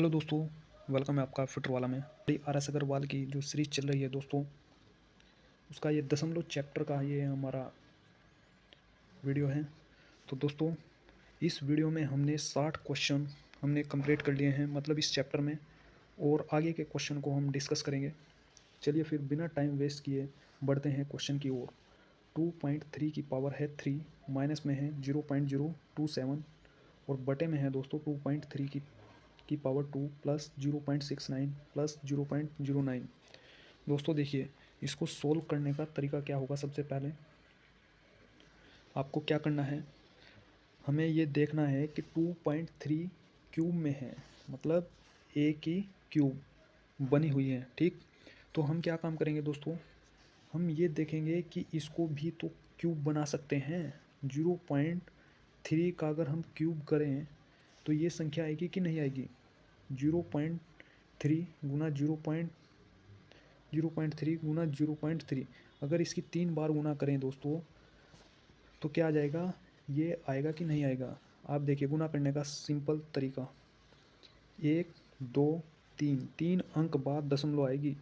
Hello दोस्तों, welcome है आपका फिटर वाला में। आर एस अग्रवाल की जो सीरीज चल रही है दोस्तों, उसका ये दशमलव चैप्टर का ये हमारा वीडियो है। तो दोस्तों, इस वीडियो में हमने 60 क्वेश्चन हमने कंप्लीट कर लिए हैं, मतलब इस चैप्टर में, और आगे के क्वेश्चन को हम डिस्कस करेंगे। चलिए फिर बिना टाइम वेस्ट किए बढ़ते हैं क्वेश्चन की ओर। 2.3 की पावर है 3, माइनस में है 0.027 और बटे में है दोस्तों 2.3 की पावर 2 प्लस 0.69 प्लस 0.09। दोस्तों देखिए, इसको सोल्व करने का तरीका क्या होगा। सबसे पहले आपको क्या करना है, हमें ये देखना है कि 2.3 क्यूब में है, मतलब ए की क्यूब बनी हुई है। ठीक, तो हम क्या काम करेंगे दोस्तों, हम ये देखेंगे कि इसको भी तो क्यूब बना सकते हैं। 0.3 का अगर हम क्यूब करें तो ये संख्या आएगी कि नहीं आएगी। 0.3 गुना 0.3 गुना 0.3, अगर इसकी 3 बार गुना करें दोस्तों तो क्या आ जाएगा, ये आएगा कि नहीं आएगा। आप देखिए गुना करने का सिंपल तरीका, 1 2 3, 3 अंक बाद दशमलव आएगी।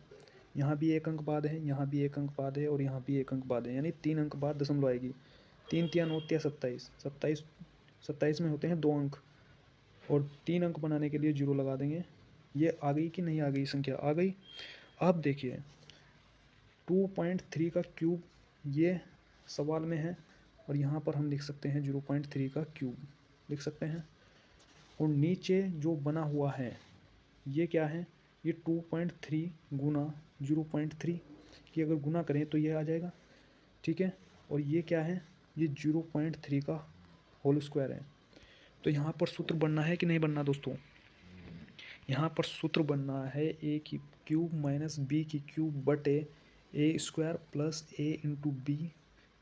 यहाँ भी एक अंक बाद है, यहाँ भी एक अंक बाद है और यहाँ भी एक अंक बाद है, यानी 3 अंक बाद दशमलव आएगी। 3 तिया 9 तिया 27, 27 में होते हैं 2 अंक, और 3 अंक बनाने के लिए 0 लगा देंगे। ये आ गई कि नहीं आ गई, संख्या आ गई। अब देखिए 2.3 का क्यूब ये सवाल में है, और यहाँ पर हम लिख सकते हैं 0.3 का क्यूब लिख सकते हैं। और नीचे जो बना हुआ है ये क्या है, ये 2.3 गुना 0.3 की अगर गुना करें तो ये आ जाएगा। ठीक है, और ये क्या है, ये 0.3 का होल स्क्वायर है। तो यहाँ पर सूत्र बनना है कि नहीं बनना दोस्तों, यहाँ पर सूत्र बनना है ए की क्यूब माइनस बी की क्यूब बटे a square plus a into b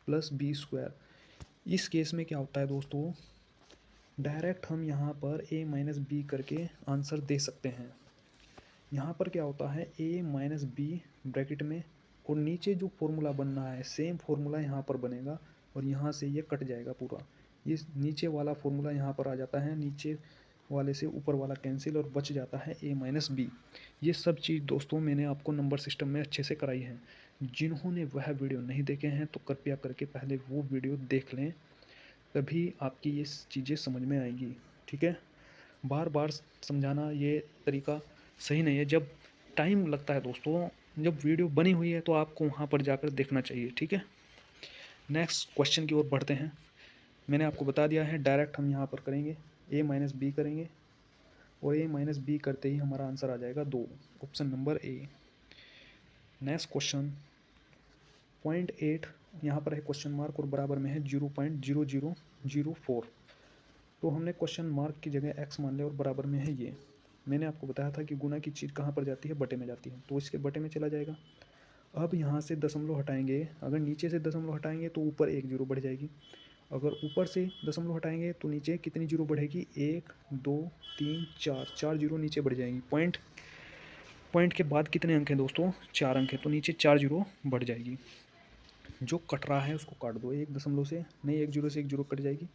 plus b square. इस केस में क्या होता है दोस्तों, डायरेक्ट हम यहाँ पर ए माइनस बी करके आंसर दे सकते हैं। यहाँ पर क्या होता है, ए माइनस बी ब्रैकेट में, और नीचे जो फॉर्मूला बनना है सेम फॉर्मूला यहाँ पर बनेगा, और यहाँ से ये कट जाएगा पूरा। ये नीचे वाला फॉर्मूला यहाँ पर आ जाता है, नीचे वाले से ऊपर वाला कैंसिल, और बच जाता है ए माइनस बी। ये सब चीज़ दोस्तों मैंने आपको नंबर सिस्टम में अच्छे से कराई है। जिन्होंने वह वीडियो नहीं देखे हैं तो कृपया करके पहले वो वीडियो देख लें, तभी आपकी ये चीज़ें समझ में आएंगी। ठीक है, बार बार समझाना ये तरीका सही नहीं है। जब टाइम लगता है दोस्तों, जब वीडियो बनी हुई है तो आपको वहाँ पर जाकर देखना चाहिए। ठीक है, नेक्स्ट क्वेश्चन की ओर बढ़ते हैं। मैंने आपको बता दिया है, डायरेक्ट हम यहाँ पर करेंगे, ए माइनस बी करेंगे, और ए माइनस बी करते ही हमारा आंसर आ जाएगा 2, option number A. Next question 0.8, यहाँ पर है क्वेश्चन मार्क और बराबर में है 0.0004। तो हमने क्वेश्चन मार्क की जगह एक्स मान लिया और बराबर में है ये। मैंने आपको बताया था कि गुना की चीज़ कहाँ पर जाती है, बटे में जाती है, तो इसके बटे में चला जाएगा। अब यहाँ से दशमलव हटाएंगे, अगर नीचे से दशमलव हटाएंगे तो ऊपर एक जीरो बढ़ जाएगी, अगर ऊपर से दशमलव हटाएंगे तो नीचे कितनी जीरो बढ़ेगी, 1 2 3 4, 4 जीरो नीचे बढ़ जाएंगी। पॉइंट के बाद कितने अंक हैं दोस्तों, 4 अंक हैं, तो नीचे 4 जीरो बढ़ जाएगी। जो कट रहा है उसको काट दो, एक दशमलव से नहीं, एक जीरो से एक जीरो कट जाएगी,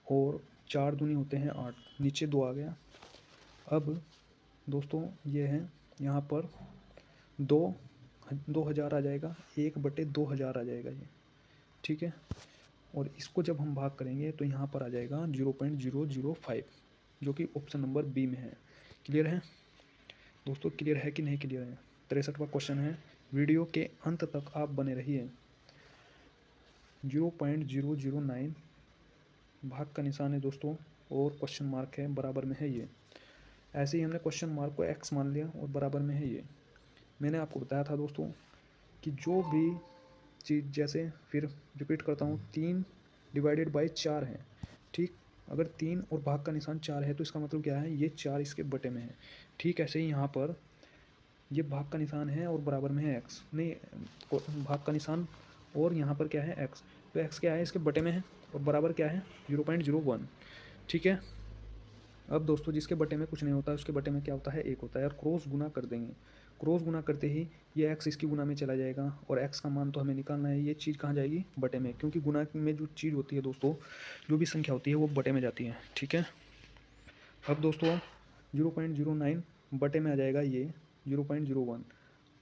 और 4 दूनी होते हैं 8, नीचे 2 आ गया। अब दोस्तों ये है, यहाँ पर 2000 आ जाएगा, 1/2000 आ जाएगा ये। ठीक है, और इसको जब हम भाग करेंगे तो यहाँ पर आ जाएगा 0.005, जो कि ऑप्शन नंबर बी में है। क्लियर है दोस्तों, क्लियर है कि नहीं क्लियर है। 63वां क्वेश्चन है, वीडियो के अंत तक आप बने रहिए। 0.009 भाग का निशान है दोस्तों, और क्वेश्चन मार्क है, बराबर में है ये। ऐसे ही हमने क्वेश्चन मार्क को एक्स मान लिया और बराबर में है ये। मैंने आपको बताया था दोस्तों कि जो भी चीज़, जैसे फिर रिपीट करता हूँ, 3/4 है। ठीक, अगर 3 और भाग का निशान 4 है तो इसका मतलब क्या है, ये 4 इसके बटे में है। ठीक, ऐसे ही यहाँ पर ये भाग का निशान है और बराबर में है एक्स, नहीं भाग का निशान और यहाँ पर क्या है एक्स, तो एक्स क्या है, इसके बटे में है, और बराबर क्या है 0.01। ठीक है, अब दोस्तों जिसके बटे में कुछ नहीं होता है उसके बटे में क्या होता है, 1 होता है, और क्रॉस गुना कर देंगे। क्रॉस गुना करते ही ये एक्स इसकी गुना में चला जाएगा, और एक्स का मान तो हमें निकालना है, ये चीज़ कहाँ जाएगी, बटे में, क्योंकि गुना में जो चीज़ होती है दोस्तों, जो भी संख्या होती है वो बटे में जाती है। ठीक है, अब दोस्तों 0.09 बटे में आ जाएगा ये 0.01।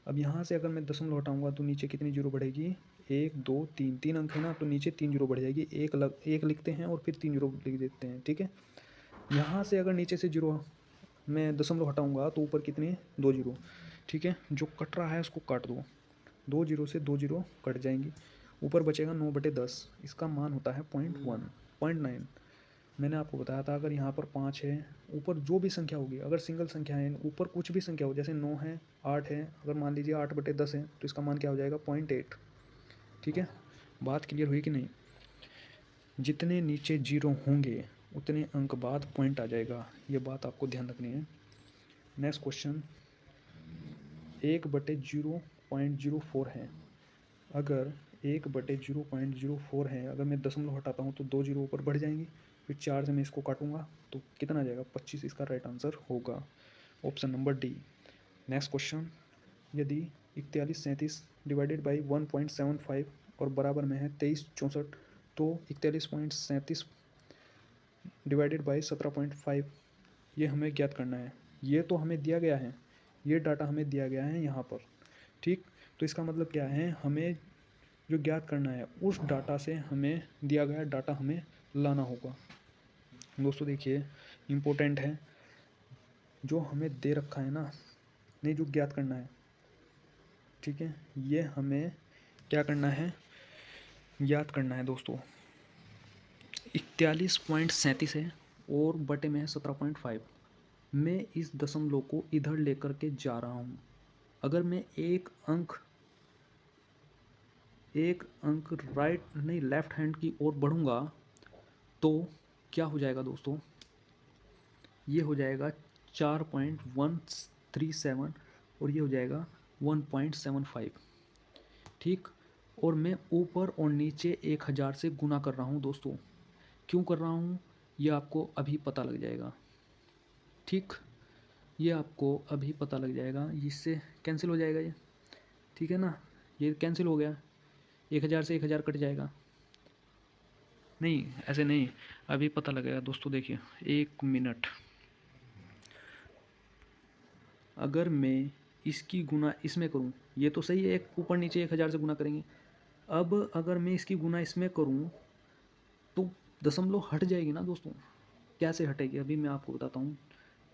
अब यहाँ से अगर मैं दशमलव हटाऊँगा तो नीचे कितनी जीरो बढ़ेगी, 1 2 3, 3 अंक है ना, तो नीचे 3 जीरो बढ़ जाएगी। एक लिखते हैं और फिर 3 जीरो लिख देते हैं, ठीक है। यहाँ से अगर नीचे से जीरो मैं दशमलव हटाऊँगा तो ऊपर कितने, 2 जीरो, ठीक है। जो कट रहा है उसको काट दो, 2 जीरो से 2 जीरो कट जाएंगी, ऊपर बचेगा 9/10। इसका मान होता है 0.9। मैंने आपको बताया था अगर यहाँ पर 5 है, ऊपर जो भी संख्या होगी, अगर सिंगल संख्या है, ऊपर कुछ भी संख्या हो, जैसे 9 है, 8 है, अगर मान लीजिए 8/10 है तो इसका मान क्या हो जाएगा, 0.8, ठीक है। बात क्लियर हुई कि नहीं। जितने नीचे जीरो होंगे उतने अंक बाद पॉइंट आ जाएगा, ये बात आपको ध्यान रखनी है। नेक्स्ट क्वेश्चन, 1/0.04 है। अगर 1/0.04 है, अगर मैं दशमलव हटाता हूँ तो 2 जीरो ऊपर बढ़ जाएंगी, फिर 4 से मैं इसको काटूंगा तो कितना आ जाएगा, 25 इसका राइट आंसर होगा, option number D. Next question, यदि 4137 डिवाइडेड बाई 1.75 और बराबर में है 2364, तो 4137 डिवाइडेड बाई 17.5 ये हमें ज्ञात करना है। ये तो हमें दिया गया है, ये डाटा हमें दिया गया है यहाँ पर, ठीक। तो इसका मतलब क्या है, हमें जो ज्ञात करना है उस डाटा से हमें दिया गया डाटा हमें लाना होगा। दोस्तों देखिए इम्पोर्टेंट है, जो हमें दे रखा है ना, नहीं जो ज्ञात करना है, ठीक है, ये हमें क्या करना है, ज्ञात करना है दोस्तों। 41.37 है और बटे में है 17.5। मैं इस दशमलव को इधर लेकर के जा रहा हूँ। अगर मैं एक अंक राइट नहीं लेफ्ट हैंड की ओर बढ़ूँगा तो क्या हो जाएगा दोस्तों, ये हो जाएगा 4.137 और ये हो जाएगा 1.75, ठीक। और मैं ऊपर और नीचे 1000 से गुना कर रहा हूँ दोस्तों। क्यों कर रहा हूँ ये आपको अभी पता लग जाएगा, ठीक। ये आपको अभी पता लग जाएगा, इससे कैंसिल हो जाएगा ये, ठीक है ना। ये कैंसिल हो गया, 1000 से 1000 कट जाएगा। नहीं ऐसे नहीं, अभी पता लगेगा दोस्तों। देखिए 1 मिनट, अगर मैं इसकी गुना इसमें करूं, ये तो सही है, एक ऊपर नीचे 1000 से गुना करेंगे। अब अगर मैं इसकी गुना इसमें करूं तो दशमलव हट जाएगी ना दोस्तों। कैसे हटेगी अभी मैं आपको बताता हूँ।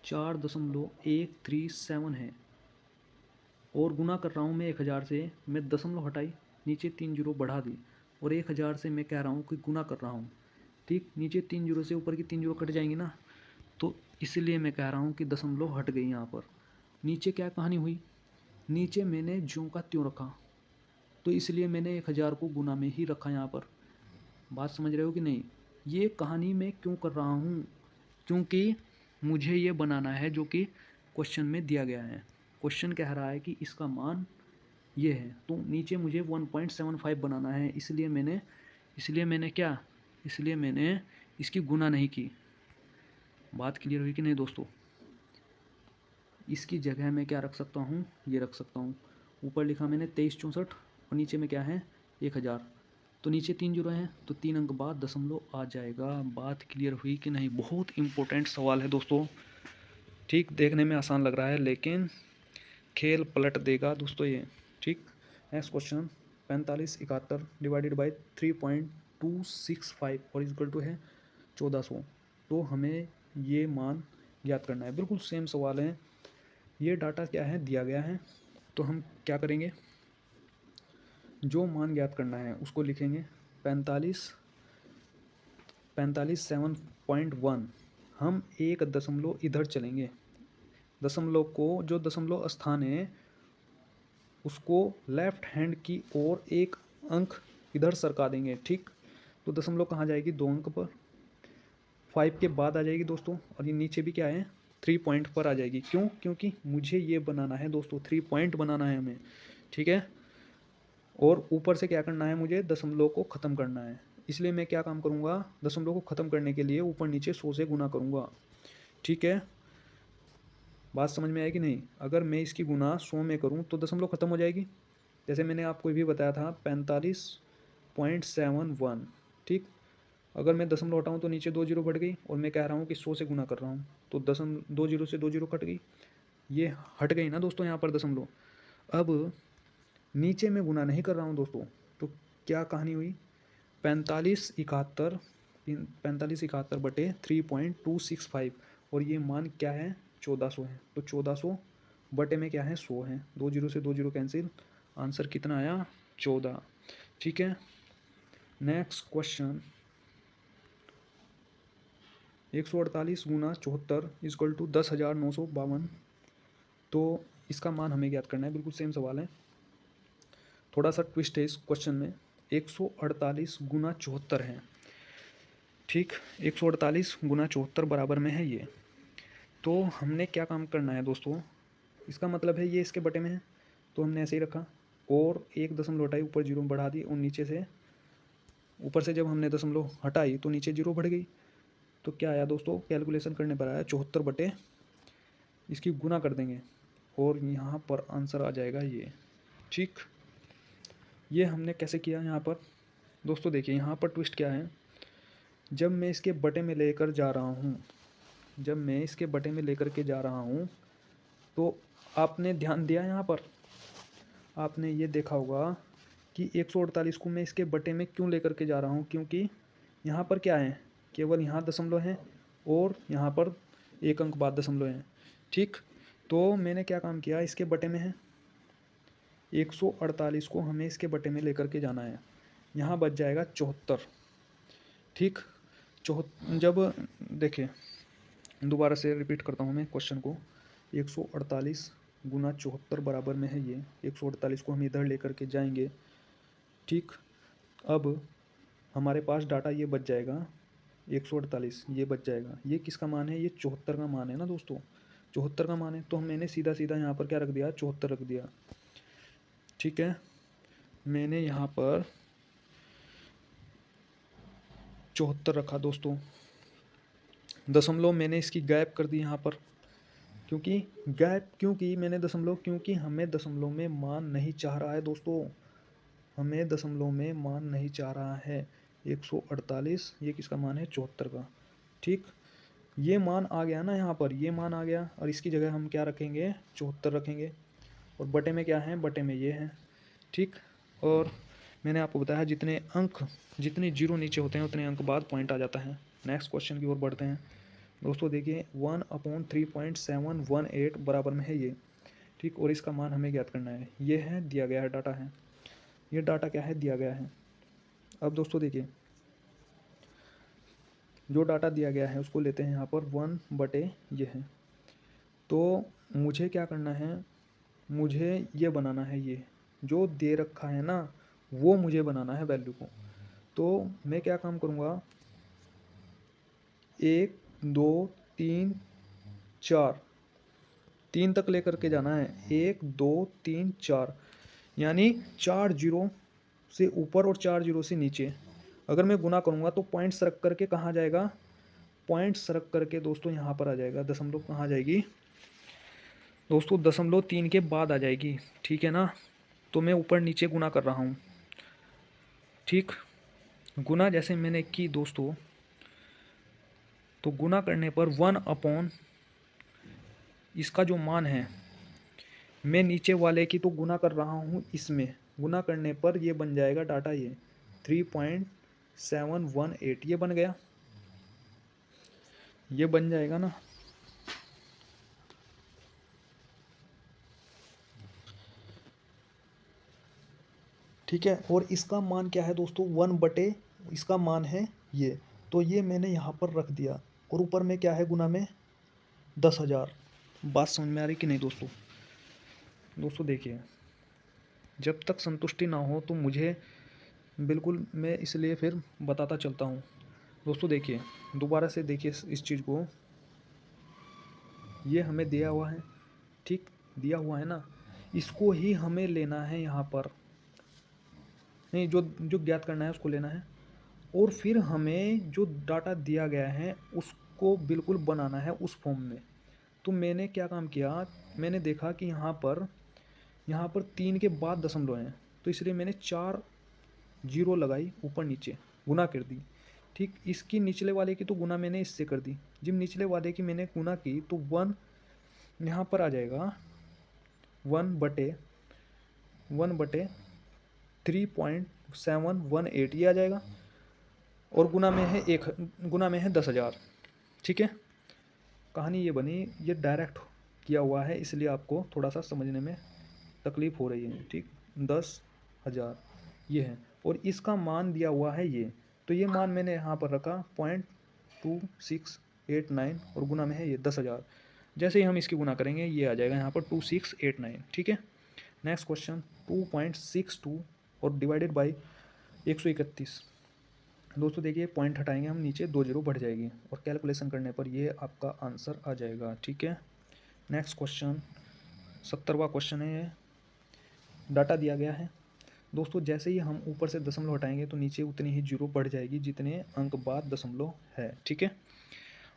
4.137 है और गुना कर रहा हूँ मैं 1000 से, मैं दशमलव हटाई, नीचे 3 जीरो बढ़ा दी और 1000 से मैं कह रहा हूँ कि गुना कर रहा हूँ, ठीक। नीचे 3 जीरो से ऊपर की 3 जीरो कट जाएंगी ना, तो इसलिए मैं कह रहा हूँ कि दशमलव हट गई यहाँ पर। नीचे क्या कहानी हुई, नीचे मैंने ज्यों का त्यों रखा, तो इसलिए मैंने 1000 को गुना में ही रखा यहाँ पर। बात समझ रहे हो कि नहीं। ये कहानी मैं क्यों कर रहा हूँ, क्योंकि मुझे ये बनाना है जो कि क्वेश्चन में दिया गया है। क्वेश्चन कह रहा है कि इसका मान ये है, तो नीचे मुझे 1.75 बनाना है, इसलिए मैंने इसकी गुना नहीं की। बात क्लियर हुई कि नहीं दोस्तों। इसकी जगह मैं क्या रख सकता हूँ, ये रख सकता हूँ। ऊपर लिखा मैंने 2364 और नीचे में क्या है 1000, तो नीचे 3 जीरो हैं तो 3 अंक बाद दशमलव आ जाएगा। बात क्लियर हुई कि नहीं। बहुत इंपॉर्टेंट सवाल है दोस्तों, ठीक। देखने में आसान लग रहा है लेकिन खेल पलट देगा दोस्तों ये, ठीक। नेक्स्ट क्वेश्चन, 4571 डिवाइडेड बाई 3.265 और इक्वल टू है 1400। तो हमें ये मान ज्ञात करना है। बिल्कुल सेम सवाल है, ये डाटा क्या है दिया गया है, तो हम क्या करेंगे, जो मान ज्ञात करना है उसको लिखेंगे 7.1। हम एक दशमलव इधर चलेंगे, दशमलव को जो दशमलव स्थान है उसको लेफ्ट हैंड की ओर एक अंक इधर सरका देंगे, ठीक। तो दशमलव कहाँ जाएगी, 2 अंक पर, 5 के बाद आ जाएगी दोस्तों। और ये नीचे भी क्या है 3 पॉइंट पर आ जाएगी। क्यों, क्योंकि मुझे ये बनाना है दोस्तों, 3 पॉइंट बनाना है हमें, ठीक है। और ऊपर से क्या करना है, मुझे दशमलव को ख़त्म करना है, इसलिए मैं क्या काम करूँगा, दशमलव को ख़त्म करने के लिए ऊपर नीचे 100 से गुना करूँगा, ठीक है। बात समझ में आएगी कि नहीं। अगर मैं इसकी गुना 100 में करूँ तो दशमलव ख़त्म हो जाएगी। जैसे मैंने आपको भी बताया था 45.71, ठीक। अगर मैं दशमलव हटाऊँ तो नीचे 2 जीरो बढ़ गई, और मैं कह रहा हूँ कि 100 से गुना कर रहा हूँ, तो 2 जीरो से 2 जीरो कट गई, ये हट गई ना दोस्तों यहाँ पर दशमलव। अब नीचे मैं गुना नहीं कर रहा हूँ दोस्तों, तो क्या कहानी हुई, 4571 बटे 3.265, और ये मान क्या है, 1400 है, तो 1400 बटे में क्या है, 100 है, 2 जीरो से 2 जीरो कैंसिल, आंसर कितना आया, 14। ठीक है, नेक्स्ट क्वेश्चन, 148 गुना 74 इजक्वल टू 10,952, तो इसका मान हमें ज्ञात करना है, बिल्कुल सेम सवाल है, थोड़ा सा ट्विस्ट है इस क्वेश्चन में। 148 गुना 74 है, ठीक, 148 गुना 74 बराबर में है ये, तो हमने क्या काम करना है दोस्तों, इसका मतलब है ये इसके बटे में है, तो हमने ऐसे ही रखा, और एक दशमलव हटाई, ऊपर जीरो बढ़ा दी, और नीचे से ऊपर से जब हमने दशमलव हटाई तो नीचे जीरो बढ़ गई, तो क्या आया दोस्तों, कैलकुलेशन करने पर आया 74 बटे, इसकी गुना कर देंगे, और यहाँ पर आंसर आ जाएगा ये। ठीक, ये हमने कैसे किया यहाँ पर दोस्तों, देखिए यहाँ पर ट्विस्ट क्या है, जब मैं इसके बटे में लेकर जा रहा हूँ, तो आपने ध्यान दिया यहाँ पर, आपने ये देखा होगा कि 148 को मैं इसके बटे में क्यों लेकर के जा रहा हूँ, क्योंकि यहाँ पर क्या है, केवल यहाँ दशमलव है, और यहाँ पर एक अंक बाद दशमलव है। ठीक, तो मैंने क्या काम किया, इसके बटे में है, 148 को हमें इसके बटे में लेकर के जाना है, यहाँ बच जाएगा 74। ठीक, जब देखिए दोबारा से रिपीट करता हूँ मैं क्वेश्चन को, 148 गुना 74 बराबर में है ये, 148 को हम इधर लेकर के जाएंगे। ठीक, अब हमारे पास डाटा ये बच जाएगा, 148 ये बच जाएगा, ये किसका मान है, ये 74 का मान है ना दोस्तों, 74 का मान है, तो मैंने सीधा सीधा यहाँ पर क्या रख दिया, 74 रख दिया। ठीक है, मैंने यहाँ पर 74 रखा दोस्तों, दशमलव मैंने इसकी गायब कर दी यहाँ पर, क्योंकि गायब क्यों की मैंने दशमलव, क्योंकि हमें दशमलव में मान नहीं चाह रहा है दोस्तों, हमें दशमलव में मान नहीं चाह रहा है। 148 ये किसका मान है, 74 का। ठीक, ये मान आ गया ना यहाँ पर, ये मान आ गया, और इसकी जगह हम क्या रखेंगे, 74 रखेंगे, और बटे में क्या है, बटे में ये है। ठीक, और मैंने आपको बताया जितने जीरो नीचे होते हैं उतने अंक बाद पॉइंट आ जाता है। नेक्स्ट क्वेश्चन की ओर बढ़ते हैं दोस्तों, देखिए 1/3.718 बराबर में है ये। ठीक, और इसका मान हमें ज्ञात करना है, ये है दिया गया है, डाटा है, ये डाटा क्या है, दिया गया है। अब दोस्तों देखिए, जो डाटा दिया गया है उसको लेते हैं यहाँ पर 1 बटे ये है, तो मुझे क्या करना है, मुझे ये बनाना है, ये जो दे रखा है ना वो मुझे बनाना है वैल्यू को। तो मैं क्या काम करूँगा, 1 2 3 4 3 तक लेकर के जाना है, 1 2 3 4, यानी 4 जीरो से ऊपर और 4 जीरो से नीचे। अगर मैं गुना करूँगा तो पॉइंट सरक करके कहाँ जाएगा, पॉइंट सरक करके दोस्तों यहाँ पर आ जाएगा, दशमलव कहाँ जाएगी दोस्तों, दशमलव 3 के बाद आ जाएगी। ठीक है ना, तो मैं ऊपर नीचे गुना कर रहा हूँ। ठीक, गुना जैसे मैंने की दोस्तों, तो गुना करने पर 1 इसका जो मान है, मैं नीचे वाले की तो गुना कर रहा हूँ, इसमें गुना करने पर ये बन जाएगा डाटा, ये 3.718 ये बन गया, ये बन जाएगा ना। ठीक है, और इसका मान क्या है दोस्तों, 1 बटे इसका मान है ये, तो ये मैंने यहाँ पर रख दिया, और ऊपर में क्या है, गुना में 10,000। बात समझ में आ रही कि नहीं दोस्तों। दोस्तों देखिए, जब तक संतुष्टि ना हो तो मुझे बिल्कुल, मैं इसलिए फिर बताता चलता हूँ दोस्तों। देखिए दोबारा से देखिए इस चीज़ को, ये हमें दिया हुआ है, ठीक, दिया हुआ है ना, इसको ही हमें लेना है यहाँ पर, नहीं, जो जो ज्ञात करना है उसको लेना है, और फिर हमें जो डाटा दिया गया है उसको बिल्कुल बनाना है उस फॉर्म में। तो मैंने क्या काम किया, मैंने देखा कि यहाँ पर 3 के बाद दशमलव हैं, तो इसलिए मैंने 4 जीरो लगाई ऊपर नीचे, गुना कर दी। ठीक, इसकी निचले वाले की तो गुना मैंने इससे कर दी, जब निचले वाले की मैंने गुना की तो 1 यहाँ पर आ जाएगा 1/1/3.718 ये आ जाएगा, और गुना में है 10,000। ठीक है, कहानी ये बनी, ये डायरेक्ट किया हुआ है इसलिए आपको थोड़ा सा समझने में तकलीफ हो रही है। ठीक, 10,000 ये है, और इसका मान दिया हुआ है ये, तो ये मान मैंने यहाँ पर रखा 0.2689 और गुना में है ये 10,000। जैसे ही हम इसकी गुना करेंगे ये आ जाएगा यहाँ पर 2689। ठीक है, नेक्स्ट क्वेश्चन 2.62 और डिवाइडेड बाई 131। दोस्तों देखिए, पॉइंट हटाएंगे हम, नीचे 2 जीरो बढ़ जाएगी और कैलकुलेशन करने पर ये आपका आंसर आ जाएगा। ठीक है, नेक्स्ट क्वेश्चन 70वां क्वेश्चन है। ये डाटा दिया गया है दोस्तों, जैसे ही हम ऊपर से दशमलव हटाएंगे तो नीचे उतनी ही जीरो बढ़ जाएगी जितने अंक बाद दशमलव है। ठीक है,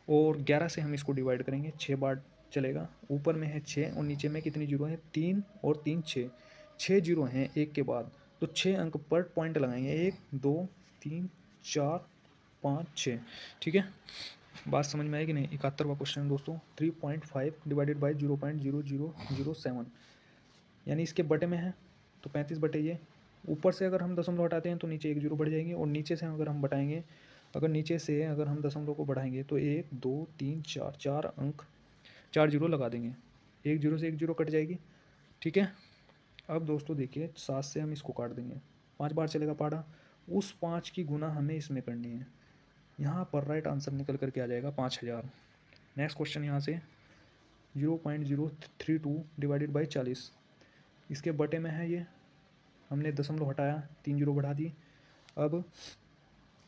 और 11 से हम इसको डिवाइड करेंगे, 6 बार चलेगा। ऊपर में है 6 और नीचे में कितनी जीरो है, 3 और 3 6 जीरो हैं एक के बाद, तो 6 अंक पर पॉइंट लगाएंगे, 1 2 3 4 5 6। ठीक है, बात समझ में आएगी नहीं। 71वां क्वेश्चन दोस्तों 3.5 डिवाइडेड बाई 0.0007, यानी इसके बटे में है तो 35 बटे ये। ऊपर से अगर हम दशमलव हटाते हैं तो नीचे 1 जीरो बढ़ जाएंगे, और नीचे से अगर हम बढ़ाएंगे, नीचे से अगर हम दशमलव को बढ़ाएंगे तो 1 2 3 4 अंक 4 जीरो लगा देंगे, 1 जीरो से 1 जीरो कट जाएगी। ठीक है, अब दोस्तों देखिए 7 से हम इसको काट देंगे, 5 बार चलेगा पाड़ा, उस 5 की गुना हमें इसमें करनी है। यहाँ पर राइट आंसर निकल करके आ जाएगा 5,000। नेक्स्ट क्वेश्चन यहाँ से 0.032 डिवाइडेड बाई 40, इसके बटे में है ये, हमने दशमलव हटाया, 3 जीरो बढ़ा दी। अब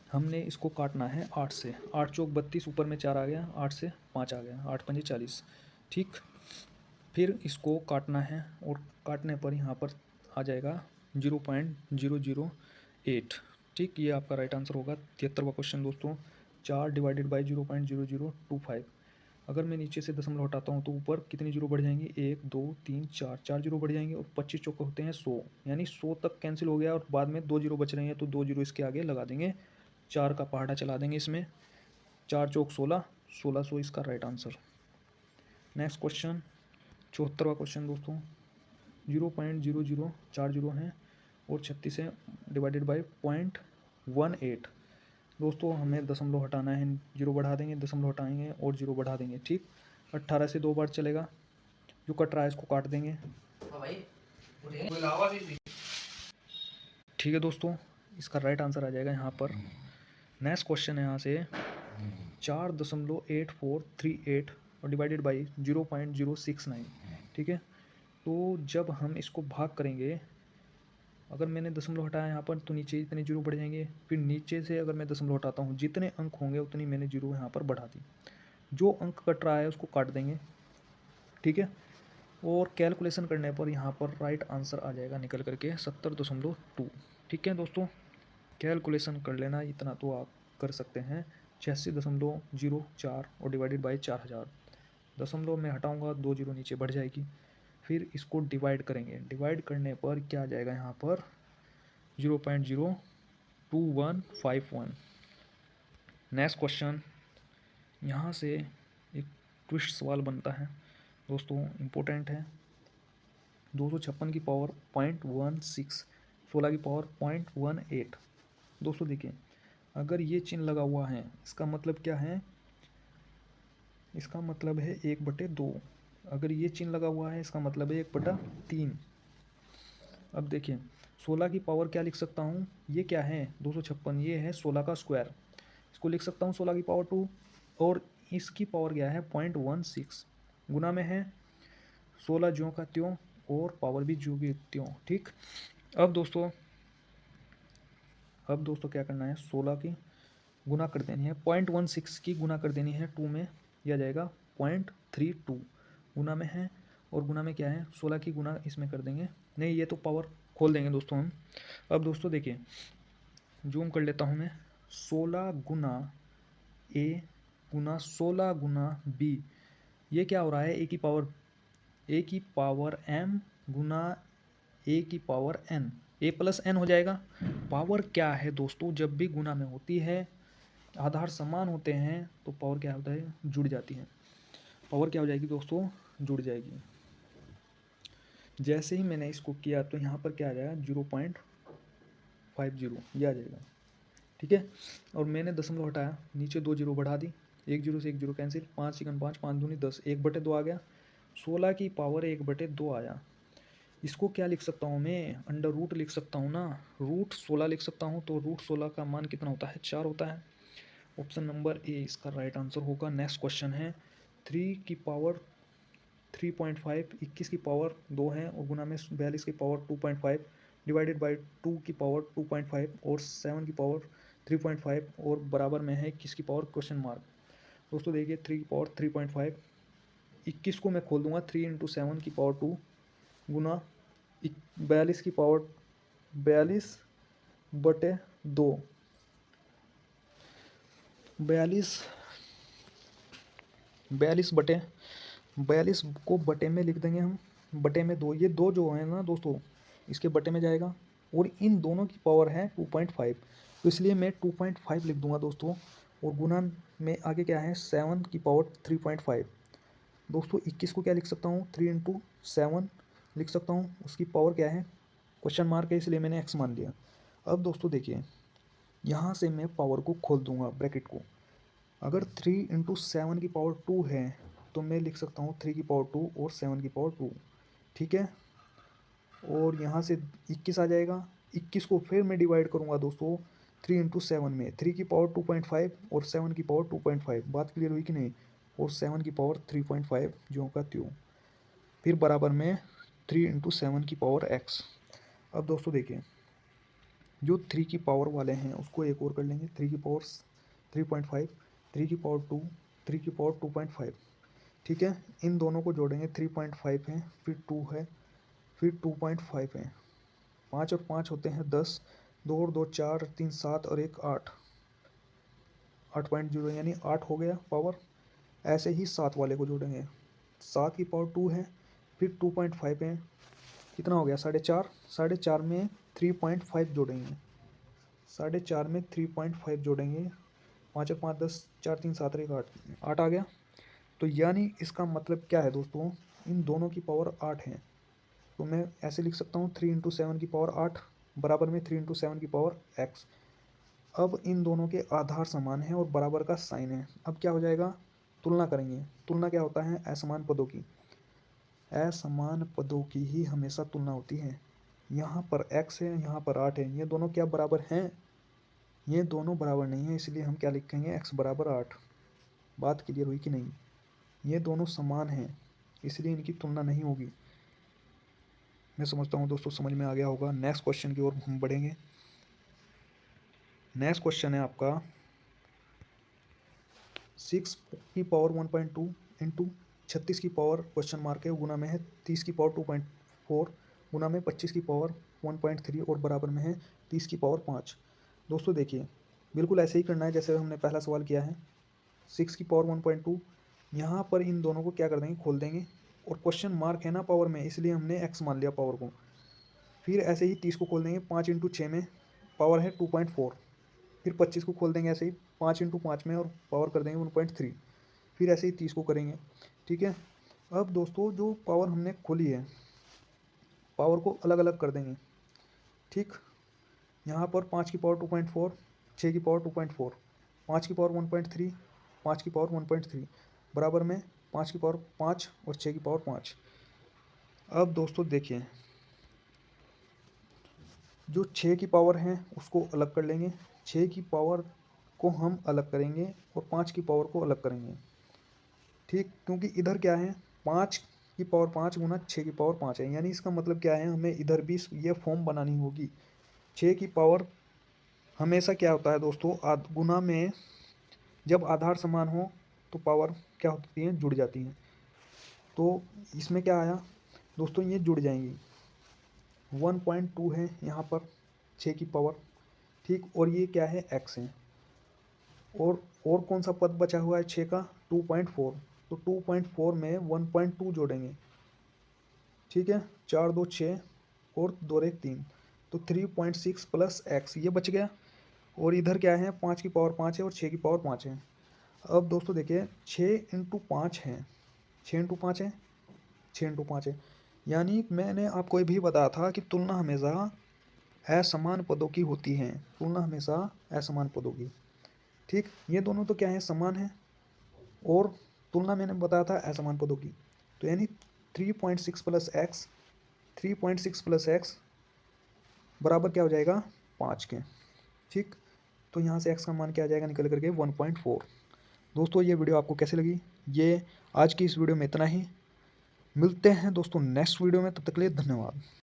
हमने इसको काटना है 8 से, 8 चौक 32, ऊपर में 4 आ गया, 8 से 5 आ गया, 8 पंजे 40। ठीक, फिर इसको काटना है, और काटने पर यहाँ पर आ जाएगा 0.008। ठीक, ये आपका राइट आंसर होगा। 73वां क्वेश्चन दोस्तों 4 डिवाइडेड बाई 0.0025, अगर मैं नीचे से दशमलव हटाता हूँ तो ऊपर कितनी जीरो बढ़ जाएंगी, 1 2 3 4 जीरो बढ़ जाएंगे, और 25 चौके होते हैं 100, यानी 100 तक कैंसिल हो गया, और बाद में 2 जीरो बच रहे हैं तो 2 जीरो इसके आगे लगा देंगे, 4 का पहाड़ा चला देंगे इसमें, 4 चौक 16, 1600 इसका राइट आंसर। नेक्स्ट क्वेश्चन 74वां क्वेश्चन दोस्तों 0.0040 हैं, और 36 है डिवाइडेड बाई 0.18। दोस्तों हमें दशमलव हटाना है, जीरो बढ़ा देंगे, दशमलव हटाएंगे और जीरो बढ़ा देंगे। ठीक, 18 से 2 बार चलेगा, जो कट रहा है इसको काट देंगे। ठीक है दोस्तों, इसका राइट आंसर आ जाएगा यहाँ पर। नेक्स्ट क्वेश्चन है यहाँ से 4.8438 और डिवाइडेड बाई 0.069। ठीक है, तो जब हम इसको भाग करेंगे, अगर मैंने दशमलव हटाया यहाँ पर तो नीचे इतने जीरो बढ़ जाएंगे, फिर नीचे से अगर मैं दशमलव हटाता हूँ जितने अंक होंगे उतनी मैंने जीरो यहाँ पर बढ़ा दी, जो अंक कट रहा है उसको काट देंगे। ठीक है, और कैलकुलेशन करने पर यहाँ पर राइट आंसर आ जाएगा निकल करके 70.2। ठीक है दोस्तों, कैलकुलेशन कर लेना, इतना तो आप कर सकते हैं। 86.04 और डिवाइडेड बाई 4000, दशमलव में हटाऊँगा 2 जीरो नीचे बढ़ जाएगी, फिर इसको डिवाइड करेंगे, डिवाइड करने पर क्या आ जाएगा यहाँ पर 0.02151। नेक्स्ट क्वेश्चन यहाँ से एक ट्विस्ट सवाल बनता है दोस्तों, इम्पोर्टेंट है। 256 की पावर 0.16, 16 की पावर 0.18। दोस्तों देखिए, अगर ये चिन्ह लगा हुआ है इसका मतलब क्या है, इसका मतलब है 1/2। अगर ये चिन्ह लगा हुआ है इसका मतलब है 1/3। अब देखिए 16 की पावर क्या लिख सकता हूँ, ये क्या है 256, ये है 16 का स्क्वायर, इसको लिख सकता हूँ 16 की पावर 2, और इसकी पावर क्या है 0.16, गुना में है 16 ज्यों का त्यों और पावर भी ज्यों की त्यों। ठीक, अब दोस्तों क्या करना है, 16 की गुना कर देनी है, 0.16 की गुना कर देनी है 2 में, यह आ जाएगा 0.32, गुना में है, और गुना में क्या है 16 की गुना इसमें कर देंगे, नहीं ये तो पावर खोल देंगे दोस्तों हम। अब दोस्तों देखिए, जूम कर लेता हूँ मैं, 16 गुना a गुना 16 गुना b, ये क्या हो रहा है a की पावर m गुना a की power n, a plus n हो जाएगा। पावर क्या है दोस्तों, जब भी गुना में होती है आधार समान होते हैं तो पावर क्या होता है, जुड़ जाती है। पावर क्या हो जाएगी दोस्तों, जुड़ जाएगी। जैसे ही मैंने इसको किया तो यहाँ पर क्या आ जाएगा, 0.50 ये आ जाएगा, ठीक है। और मैंने दशमलव हटाया, नीचे 2 जीरो बढ़ा दी, 1 जीरो से 1 जीरो कैंसिल, 5 चिकन 5, 5 दूनी 10, 1/2 आ गया, 16 की पावर 1/2 आया। इसको क्या लिख सकता हूँ मैं, अंडर रूट लिख सकता हूँ ना, रूट 16 लिख सकता हूँ। तो रूट 16 का मान कितना होता है, 4 होता है। ऑप्शन नंबर ए इसका राइट आंसर होगा। नेक्स्ट क्वेश्चन है 3 की पावर 3.5, 21 की पावर 2 है और गुना में 42 की पावर 2.5 डिवाइडेड बाई 2 की पावर 2.5 और 7 की पावर 3.5 और बराबर में है 21 की पावर क्वेश्चन मार्क। दोस्तों देखिए 3 की पावर 3.5, 21 को मैं खोल दूंगा, 3 इंटू 7 की पावर 2 गुना 42 की पावर 42/2, 42 को बटे में लिख देंगे हम, बटे में 2, ये 2 जो है ना दोस्तों इसके बटे में जाएगा और इन दोनों की पावर है 2.5, तो इसलिए मैं 2.5 लिख दूंगा दोस्तों। और गुना में आगे क्या है, 7 की पावर 3.5। दोस्तों 21 को क्या लिख सकता हूँ, 3 इंटू 7 लिख सकता हूँ, उसकी पावर क्या है, क्वेश्चन मार्क है इसलिए मैंने x मान लिया। अब दोस्तों देखिए यहाँ से मैं पावर को खोल दूंगा ब्रैकेट को, अगर 3 इंटू 7 की पावर 2 है तो मैं लिख सकता हूँ 3 की पावर 2 और 7 की पावर 2, ठीक है। और यहाँ से 21 आ जाएगा, 21 को फिर मैं डिवाइड करूँगा दोस्तों 3 इंटू 7 में, 3 की पावर 2.5 और 7 की पावर 2.5, बात क्लियर हुई कि नहीं, और 7 की पावर 3.5 ज्यों का त्यों, फिर बराबर में 3 इंटू 7 की पावर x। अब दोस्तों देखिए जो 3 की पावर वाले हैं उसको एक और कर लेंगे, 3 की पावर 3.5, 3 की पावर 2, 3 की पावर 2.5, ठीक है। इन दोनों को जोड़ेंगे, 3.5 है, फिर 2 है, फिर 2.5 है, 5 और 5 होते हैं 10, 2 और 2 4, 3 7 और 1 8, 8.0 यानी 8 हो गया पावर। ऐसे ही 7 वाले को जोड़ेंगे, 7 की पावर 2 है, फिर 2.5 है, कितना हो गया 4.5, 4.5 में 3.5 जोड़ेंगे, 4.5 में 3.5 जोड़ेंगे, 5 और 5 10, 4 3 7 और 1 8, 8 आ गया। तो यानी इसका मतलब क्या है दोस्तों, इन दोनों की पावर 8 है, तो मैं ऐसे लिख सकता हूँ 3 इंटू 7 की पावर 8 बराबर में 3 इंटू 7 की पावर x। अब इन दोनों के आधार समान है और बराबर का साइन है, अब क्या हो जाएगा, तुलना करेंगे। तुलना क्या होता है, असमान पदों की, असमान पदों की ही हमेशा तुलना होती है। यहाँ पर x है, यहाँ पर 8 है, ये दोनों क्या बराबर हैं, ये दोनों बराबर नहीं है, इसलिए हम क्या लिखेंगे, x बराबर 8। बात क्लियर हुई कि नहीं, ये दोनों समान हैं इसलिए इनकी तुलना नहीं होगी। मैं समझता हूँ दोस्तों समझ में आ गया होगा। नेक्स्ट क्वेश्चन की ओर हम बढ़ेंगे। नेक्स्ट क्वेश्चन है आपका 6 की पावर 1.2 इंटू 36 की पावर क्वेश्चन मार्क है, गुना में है 30 की पावर 2.4 गुना में 25 की पावर 1.3 और बराबर में है 30 की पावर 5। दोस्तों देखिए बिल्कुल ऐसे ही करना है जैसे हमने पहला सवाल किया है। 6 की पावर 1.2, यहाँ पर इन दोनों को क्या कर देंगे, खोल देंगे, और क्वेश्चन मार्क है ना पावर में इसलिए हमने x मान लिया पावर को। फिर ऐसे ही 30 को खोल देंगे, 5 इंटू 6 में पावर है 2.4, फिर 25 को खोल देंगे ऐसे ही 5 इंटू 5 में और पावर कर देंगे 1.3, फिर ऐसे ही 30 को करेंगे, ठीक है। अब दोस्तों जो पावर हमने खोली है पावर को अलग अलग कर देंगे, ठीक। यहाँ पर 5 की पावर 2.4, 6 की पावर 2.4, 5 की पावर 1.3, 5 की पावर 1.3 बराबर में 5 की पावर 5 और 6 की पावर 5। अब दोस्तों देखिए जो 6 की पावर है उसको अलग कर लेंगे, 6 की पावर को हम अलग करेंगे और 5 की पावर को अलग करेंगे, ठीक। क्योंकि इधर क्या है, 5 की पावर 5 गुना 6 की पावर 5 है, यानी इसका मतलब क्या है, हमें इधर भी ये फॉर्म बनानी होगी। 6 की पावर हमेशा क्या होता है दोस्तों, गुना में जब आधार समान हो तो पावर क्या होती है, जुड़ जाती हैं। तो इसमें क्या आया दोस्तों, ये जुड़ जाएंगी। 1.2 है यहाँ पर 6 की पावर, ठीक, और ये क्या है x है, और कौन सा पद बचा हुआ है 6 का, 2.4, तो 2.4 में 1.2 जोड़ेंगे, ठीक है, 4 2 6 और 2 1 3, तो 3.6 प्लस x ये बच गया। और इधर क्या है, 5 की पावर 5 है और 6 की पावर 5 है। अब दोस्तों देखिए 6 इंटू 5 है, 6 इंटू 5 है, 6 इंटू 5 है। यानी मैंने आपको ये भी बताया था कि तुलना हमेशा असमान पदों की होती है, तुलना हमेशा असमान पदों की। ठीक, ये दोनों तो क्या है, समान है, और तुलना मैंने बताया था असमान पदों की। तो यानी 3.6 प्लस एक्स, 3.6 प्लस एक्स बराबर क्या हो जाएगा, 5 के। ठीक, तो यहाँ से x का मान क्या आ जाएगा निकल करके 1.4। दोस्तों ये वीडियो आपको कैसी लगी, ये आज की इस वीडियो में इतना ही। मिलते हैं दोस्तों नेक्स्ट वीडियो में, तब तक के लिए धन्यवाद।